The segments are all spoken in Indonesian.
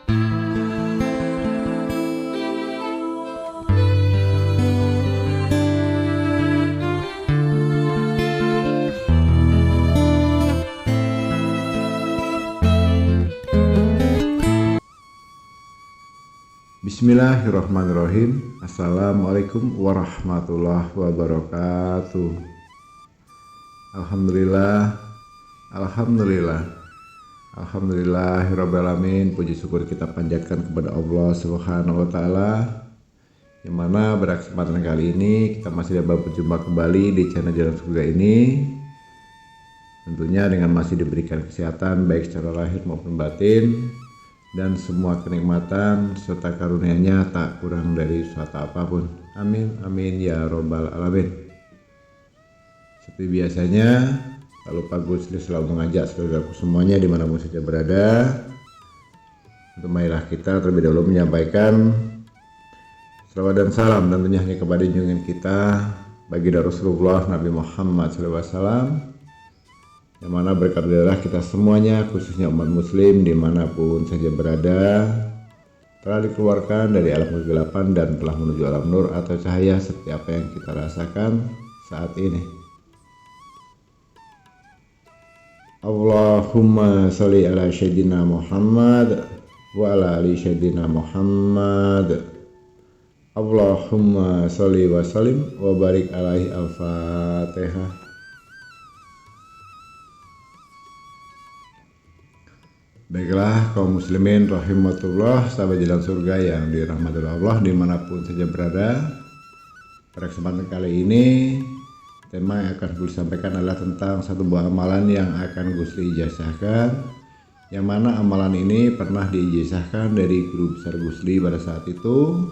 Bismillahirrahmanirrahim. Assalamualaikum warahmatullahi wabarakatuh. Alhamdulillah Alhamdulillahirrabbilalamin. Puji syukur kita panjatkan kepada Allah Subhanahu wa ta'ala, yang mana pada kesempatan kali ini kita masih dapat berjumpa kembali di channel Jalan Surga ini, tentunya dengan masih diberikan kesehatan baik secara lahir maupun batin, dan semua kenikmatan serta karunia-Nya tak kurang dari suatu apapun. Amin amin ya robbal alamin. Seperti biasanya, tak lupa Gus selalu mengajak saudaraku semuanya dimanapun saja berada, untuk marilah kita terlebih dahulu menyampaikan salawat dan salam tentunya hanya kepada junjungan kita baginda Rasulullah Nabi Muhammad SAW, yang mana berkat darah kita semuanya, khususnya umat muslim dimanapun saja berada, telah dikeluarkan dari alam kegelapan dan telah menuju alam nur atau cahaya seperti apa yang kita rasakan saat ini. Allahumma sholli ala sayyidina Muhammad wa ala ali sayyidina Muhammad. Allahumma sholli wa sallim wa barik alaihi. Al-Fatihah. Baiklah kaum muslimin rahimatullah, sahabat jalan surga yang dirahmati Allah dimanapun saja berada. Pada kesempatan kali ini, tema yang akan Gus sampaikan adalah tentang satu buah amalan yang akan Gus ijazahkan, yang mana amalan ini pernah diijazahkan dari guru besar Gus pada saat itu,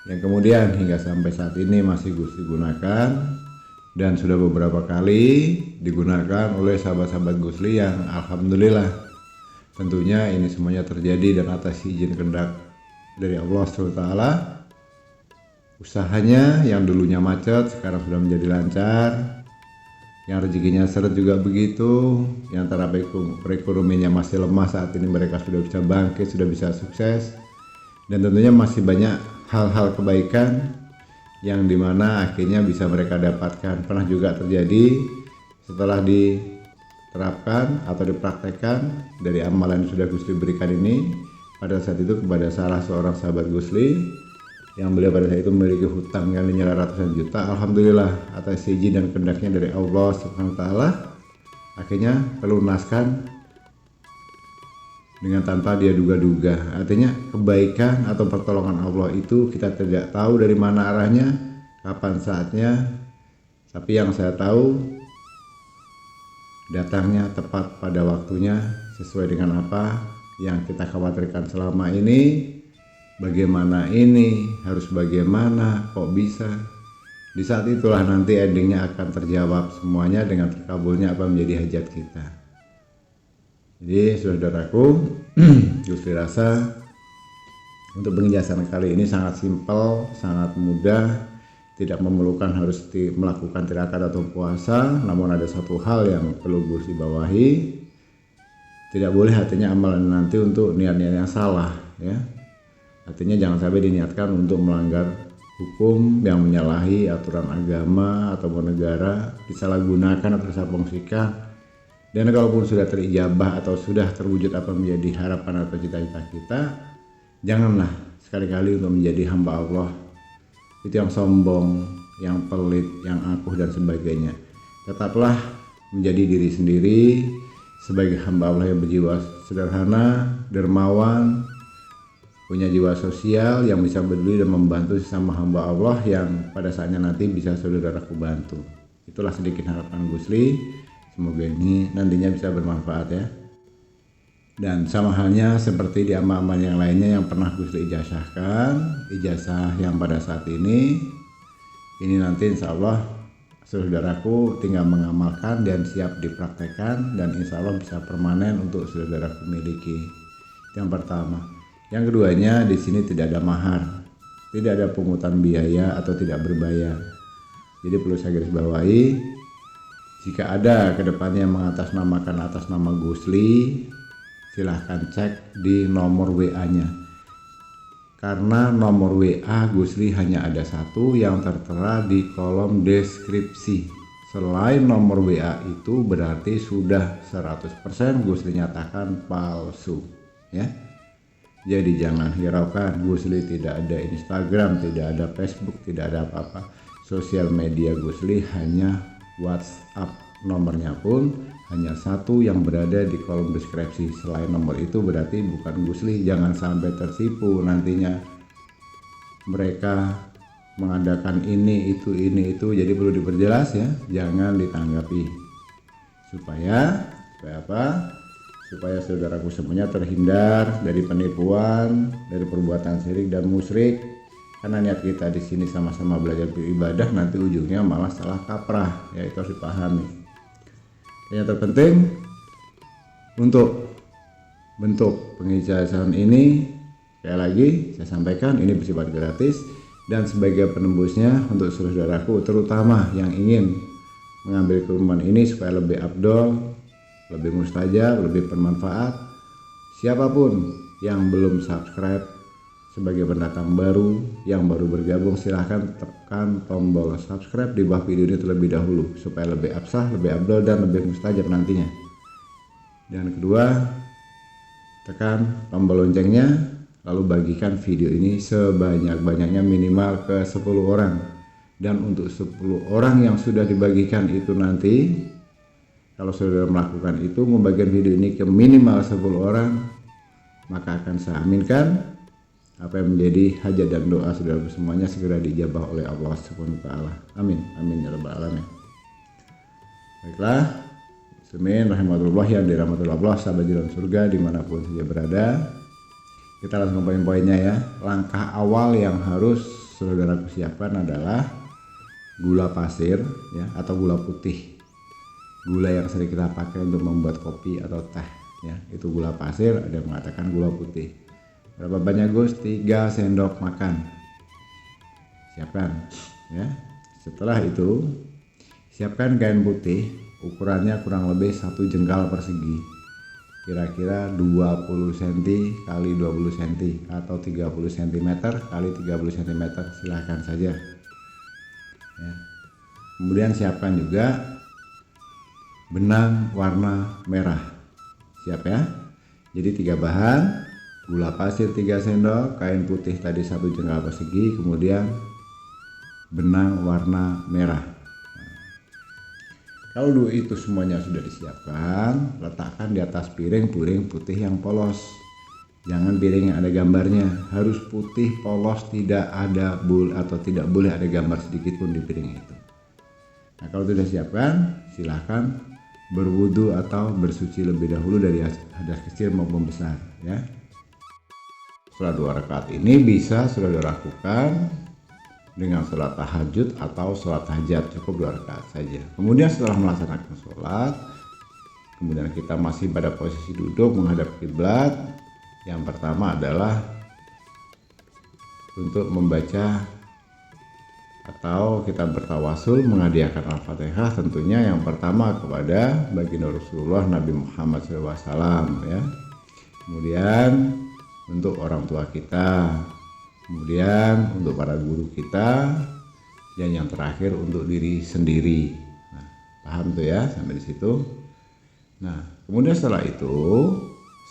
yang kemudian hingga sampai saat ini masih Gus gunakan, dan sudah beberapa kali digunakan oleh sahabat-sahabat Gus yang alhamdulillah tentunya ini semuanya terjadi dan atas izin kehendak dari Allah SWT. Usahanya yang dulunya macet sekarang sudah menjadi lancar, yang rezekinya seret juga begitu, yang antara perekonomiannya masih lemah saat ini mereka sudah bisa bangkit, sudah bisa sukses, dan tentunya masih banyak hal-hal kebaikan yang dimana akhirnya bisa mereka dapatkan. Pernah juga terjadi setelah diterapkan atau dipraktekkan dari amalan yang sudah Gusli berikan ini pada saat itu kepada salah seorang sahabat Gusli, yang beliau pada saat itu memiliki hutang yang nilai ratusan juta. Alhamdulillah atas izin dan kehendaknya dari Allah Subhanahu wa ta'ala, akhirnya terlunaskan dengan tanpa dia duga-duga. Artinya kebaikan atau pertolongan Allah itu kita tidak tahu dari mana arahnya, kapan saatnya, tapi yang saya tahu datangnya tepat pada waktunya, sesuai dengan apa yang kita khawatirkan selama ini. Bagaimana ini, harus bagaimana, kok bisa. Di saat itulah nanti endingnya akan terjawab semuanya dengan terkabulnya apa menjadi hajat kita. Jadi saudaraku, Gusti rasa untuk penjelasan kali ini sangat simpel, sangat mudah, tidak memerlukan harus melakukan tirakat atau puasa. Namun ada satu hal yang perlu Gus bawahi, tidak boleh artinya amalan nanti untuk niat-niat yang salah ya. Artinya jangan sampai diniatkan untuk melanggar hukum yang menyalahi aturan agama atau negara, disalahgunakan atau disapongsikan. Dan kalaupun sudah terijabah atau sudah terwujud apa menjadi harapan atau cita-cita kita, janganlah sekali-kali untuk menjadi hamba Allah itu yang sombong, yang pelit, yang angkuh dan sebagainya. Tetaplah menjadi diri sendiri sebagai hamba Allah yang berjiwa sederhana, dermawan, punya jiwa sosial yang bisa peduli dan membantu sesama hamba Allah yang pada saatnya nanti bisa saudaraku bantu. Itulah sedikit harapan Gusli. Semoga ini nantinya bisa bermanfaat ya. Dan sama halnya seperti di amal-amal yang lainnya yang pernah Gusli ijazahkan, ijazah yang pada saat ini nanti insya Allah saudaraku tinggal mengamalkan dan siap dipraktekkan, dan insya Allah bisa permanen untuk saudaraku miliki. Yang pertama. Yang keduanya, di sini tidak ada mahar, tidak ada pungutan biaya atau tidak berbayar. Jadi perlu saya garis bawahi, jika ada kedepannya mengatasnamakan atas nama Gusli, silahkan cek di nomor WA-nya. Karena nomor WA Gusli hanya ada satu yang tertera di kolom deskripsi. Selain nomor WA itu berarti sudah 100% Gusli nyatakan palsu, ya. Jadi jangan hiraukan, Gusli tidak ada Instagram, tidak ada Facebook, tidak ada apa-apa. Sosial media Gusli hanya WhatsApp, nomornya pun hanya satu yang berada di kolom deskripsi. Selain nomor itu berarti bukan Gusli. Jangan sampai tertipu nantinya mereka mengadakan ini itu, jadi perlu diperjelas ya, jangan ditanggapi supaya apa? Supaya saudaraku semuanya terhindar dari penipuan, dari perbuatan syirik dan musyrik. Karena niat kita di sini sama-sama belajar beribadah, nanti ujungnya malah salah kaprah, ya itu harus dipahami. Yang terpenting untuk bentuk pengijazan ini, sekali lagi saya sampaikan ini bersifat gratis dan sebagai penembusnya untuk saudaraku terutama yang ingin mengambil keilmuan ini supaya lebih afdol, lebih mustajab, lebih bermanfaat. Siapapun yang belum subscribe sebagai pendatang baru yang baru bergabung, silahkan tekan tombol subscribe di bawah video ini terlebih dahulu supaya lebih absah, lebih afdol dan lebih mustajab nantinya. Dan kedua, tekan tombol loncengnya, lalu bagikan video ini sebanyak-banyaknya minimal ke 10 orang. Dan untuk 10 orang yang sudah dibagikan itu nanti, kalau saudara melakukan itu, membagikan video ini ke minimal 10 orang, maka akan saya aminkan apa yang menjadi hajat dan doa saudara semuanya segera dijabah oleh Allah Subhanahu wa taala. Amin. Amin ya rabbal alamin. Baiklah, muslimin rahimatullah yang dirahmati Allah, sahabat jalan surga dimanapun saja berada. Kita langsung ke poin-poinnya ya. Langkah awal yang harus saudara siapkan adalah gula pasir ya, atau gula putih. Gula yang sering kita pakai untuk membuat kopi atau teh ya, itu gula pasir, ada yang mengatakan gula putih. Berapa banyak Gus? 3 sendok makan. Siapkan ya. Setelah itu siapkan kain putih, ukurannya kurang lebih 1 jengkal persegi, kira-kira 20 cm kali 20 cm atau 30 cm kali 30 cm, silahkan saja ya. Kemudian siapkan juga benang warna merah, siap ya. Jadi 3 bahan, gula pasir 3 sendok, kain putih tadi 1 jengkal persegi, kemudian benang warna merah. Kalau itu semuanya sudah disiapkan, letakkan di atas piring putih yang polos. Jangan piring yang ada gambarnya, harus putih polos, tidak ada atau tidak boleh ada gambar sedikit pun di piring itu. Nah, kalau sudah siapkan, silahkan berwudu atau bersuci lebih dahulu dari hadas kecil maupun besar ya. Setelah 2 rakaat ini bisa sudah dilakukan dengan sholat tahajud atau sholat hajat, cukup 2 rakaat saja. Kemudian setelah melaksanakan sholat, kemudian kita masih pada posisi duduk menghadap kiblat. Yang pertama adalah untuk membaca atau kita bertawasul menghadiahkan Al-Fatihah, tentunya yang pertama kepada baginda Rasulullah Nabi Muhammad SAW ya. Kemudian untuk orang tua kita, kemudian untuk para guru kita, dan yang terakhir untuk diri sendiri. Nah, paham tuh ya sampai di situ. Nah, kemudian setelah itu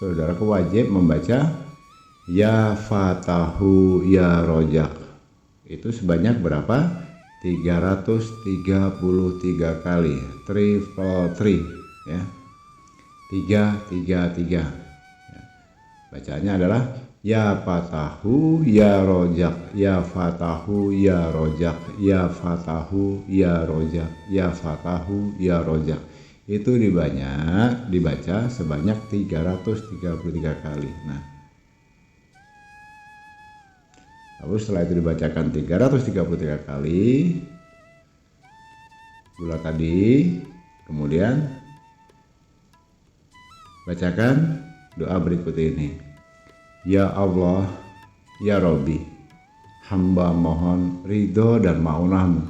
saudara wajib membaca Ya Fatahu Ya Rojak. Itu sebanyak berapa? 333 kali, triple 3 ya. 333 ya. Bacaannya adalah Ya Fatahu Ya Rojak, Ya Fatahu Ya Rojak, Ya Fatahu Ya Rojak, Ya Fatahu Ya Rojak. Itu dibaca sebanyak 333 kali. Nah, lalu setelah itu dibacakan 333 kali gula tadi, kemudian bacakan doa berikut ini. Ya Allah, Ya Robbi, hamba mohon ridho dan ma'unahmu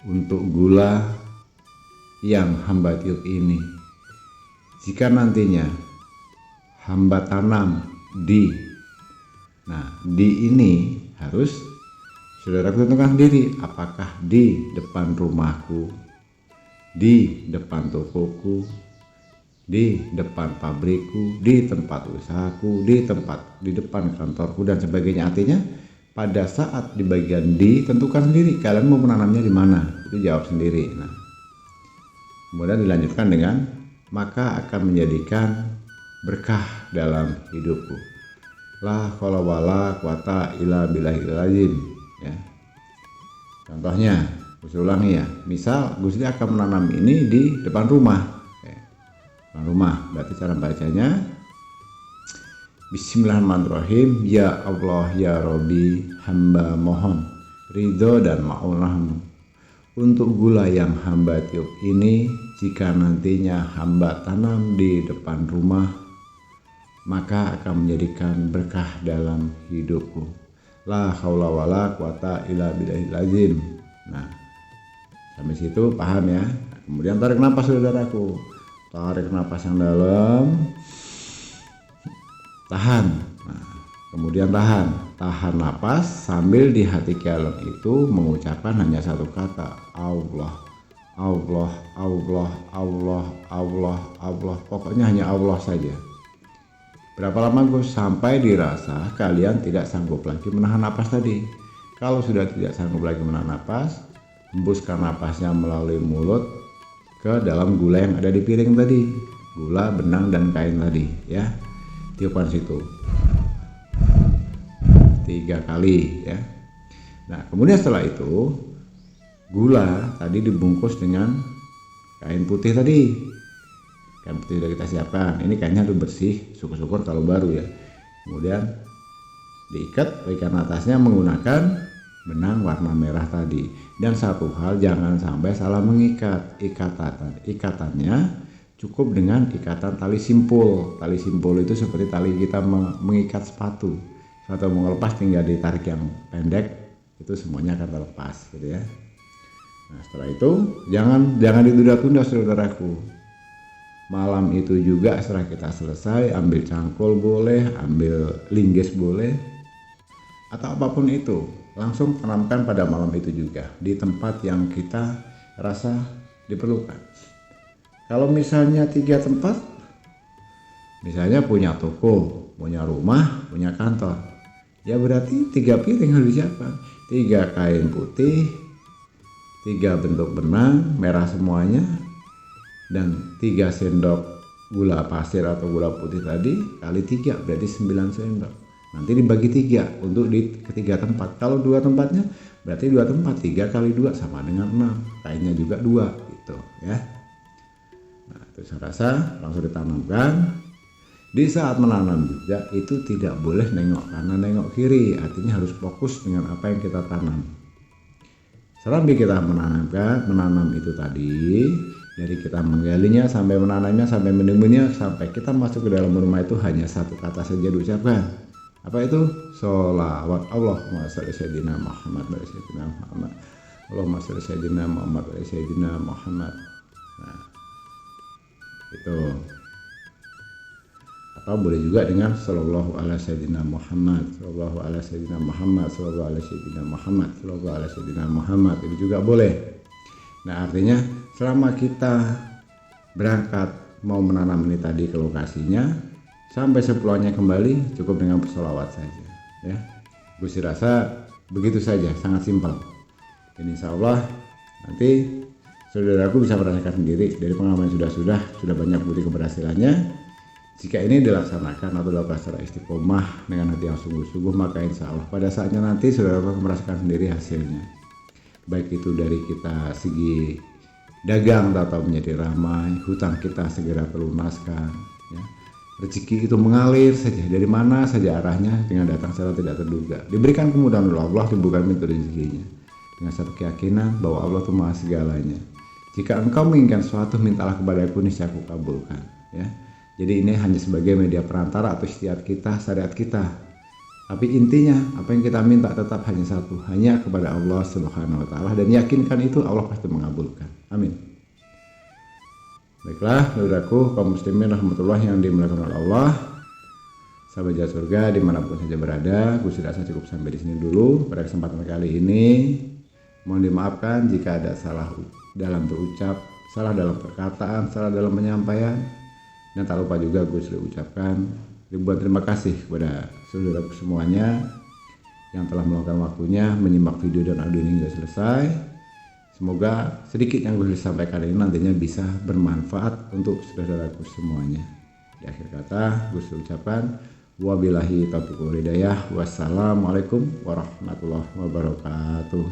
untuk gula yang hamba tiup ini. Jika nantinya hamba tanam di. Nah, di ini harus saudaraku tentukan sendiri, apakah di depan rumahku, di depan tokoku, di depan pabrikku, di tempat usahaku, di depan kantorku dan sebagainya. Artinya pada saat di bagian di, tentukan sendiri kalian mau menanamnya di mana, itu jawab sendiri. Nah, kemudian dilanjutkan dengan maka akan menjadikan berkah dalam hidupku. La haula wala quwata illa billahil azim, ya. Contohnya, Gus ulangi ya. Misal Gus akan menanam ini di depan rumah. Depan rumah, berarti cara bacanya Bismillahirrahmanirrahim. Ya Allah ya Robbi, hamba mohon ridho dan ma'unahmu untuk gula yang hamba tiup ini. Jika nantinya hamba tanam di depan rumah, maka akan menjadikan berkah dalam hidupku. La haula wala quwata illa billahil azim. Nah, sampai situ paham ya. Kemudian tarik nafas saudaraku. Tarik nafas yang dalam. Tahan. Nah, kemudian tahan nafas sambil di hati kalian itu mengucapkan hanya satu kata, Allah. Allah, Allah, Allah, Allah, Allah. Pokoknya hanya Allah saja. Berapa lama Gus? Sampai dirasa kalian tidak sanggup lagi menahan napas tadi. Kalau sudah tidak sanggup lagi menahan napas, hembuskan napasnya melalui mulut ke dalam gula yang ada di piring tadi. Gula, benang, dan kain tadi, ya. Tiupkan situ 3 kali, ya. Nah, kemudian setelah itu gula tadi dibungkus dengan kain putih tadi. Kain putih sudah kita siapkan. Ini kainnya tuh bersih, syukur-syukur kalau baru ya. Kemudian diikat bagian atasnya menggunakan benang warna merah tadi. Dan satu hal, jangan sampai salah mengikat. Ikatannya cukup dengan ikatan tali simpul. Tali simpul itu seperti tali kita mengikat sepatu. Atau mau lepas tinggal ditarik yang pendek, itu semuanya akan terlepas gitu ya. Nah, setelah itu jangan ditunda-tunda saudaraku. Malam itu juga setelah kita selesai, ambil cangkul boleh, ambil linggis boleh, atau apapun itu, langsung tanamkan pada malam itu juga di tempat yang kita rasa diperlukan. Kalau misalnya 3 tempat, misalnya punya toko, punya rumah, punya kantor, ya berarti 3 piring harus disiapkan, 3 kain putih, 3 bentuk benang merah semuanya, dan 3 sendok gula pasir atau gula putih tadi kali 3 berarti 9 sendok. Nanti dibagi 3 untuk di ketiga tempat. Kalau 2 tempatnya berarti 2 tempat, 3 kali 2 sama dengan 6. Kainnya juga 2 gitu ya. Nah, itu saya rasa langsung ditanamkan. Di saat menanam juga itu tidak boleh nengok kanan nengok kiri, artinya harus fokus dengan apa yang kita tanam. Serambi kita menanam itu tadi, dari kita menggalinya sampai menanamnya sampai menimbunnya sampai kita masuk ke dalam rumah itu hanya satu kata saja diucapkan. Apa itu? Sholawat Allahumma sholli sayyidina Muhammad wa sayyidina Muhammad. Allahumma sholli sayyidina Muhammad wa sayyidina Muhammad. Nah, itu. Atau boleh juga dengan sallallahu ala sayyidina Muhammad, sallallahu ala sayyidina Muhammad, sallallahu ala sayyidina Muhammad, sallallahu ala sayyidina Muhammad, itu juga boleh. Nah, artinya selama kita berangkat mau menanam ini tadi ke lokasinya sampai sepulaunya kembali cukup dengan bersolawat saja ya. Gue sih rasa begitu saja, sangat simpel. Dan insya Allah nanti saudaraku bisa merasakan sendiri dari pengalaman yang sudah banyak bukti keberhasilannya. Jika ini dilaksanakan atau dilakukan secara istiqomah dengan hati yang sungguh-sungguh, maka insya Allah pada saatnya nanti saudara akan merasakan sendiri hasilnya. Baik itu dari kita segi dagang atau menjadi ramai, hutang kita segera terlunaskan, ya. Rezeki itu mengalir saja, dari mana saja arahnya dengan datang secara tidak terduga. Diberikan kemudahan oleh Allah, dibuka pintu rezekinya dengan satu keyakinan bahwa Allah itu maha segalanya. Jika engkau menginginkan sesuatu, mintalah kepadaku, niscaya aku kabulkan, ya. Jadi ini hanya sebagai media perantara atau istiadat kita, syariat kita. Tapi intinya apa yang kita minta tetap hanya satu, hanya kepada Allah Subhanahu wa taala, dan yakinkan itu Allah pasti mengabulkan. Amin. Baiklah, saudaraku kaum muslimin rahmatullah yang dimuliakan oleh Allah. sahabat Jalan Surga dimanapun saja berada. Gus rasa cukup sampai di sini dulu pada kesempatan kali ini. Mohon dimaafkan jika ada salah dalam berucap, salah dalam perkataan, salah dalam penyampaian. Dan tak lupa juga Gus ucapkan ribuan terima kasih kepada saudaraku semuanya yang telah meluangkan waktunya menyimak video dan audio ini hingga selesai. Semoga sedikit yang Gus sampaikan ini nantinya bisa bermanfaat untuk saudaraku semuanya. Di akhir kata Gus ucapkan wabillahi taufiq wal hidayah. Wassalamualaikum warahmatullahi wabarakatuh.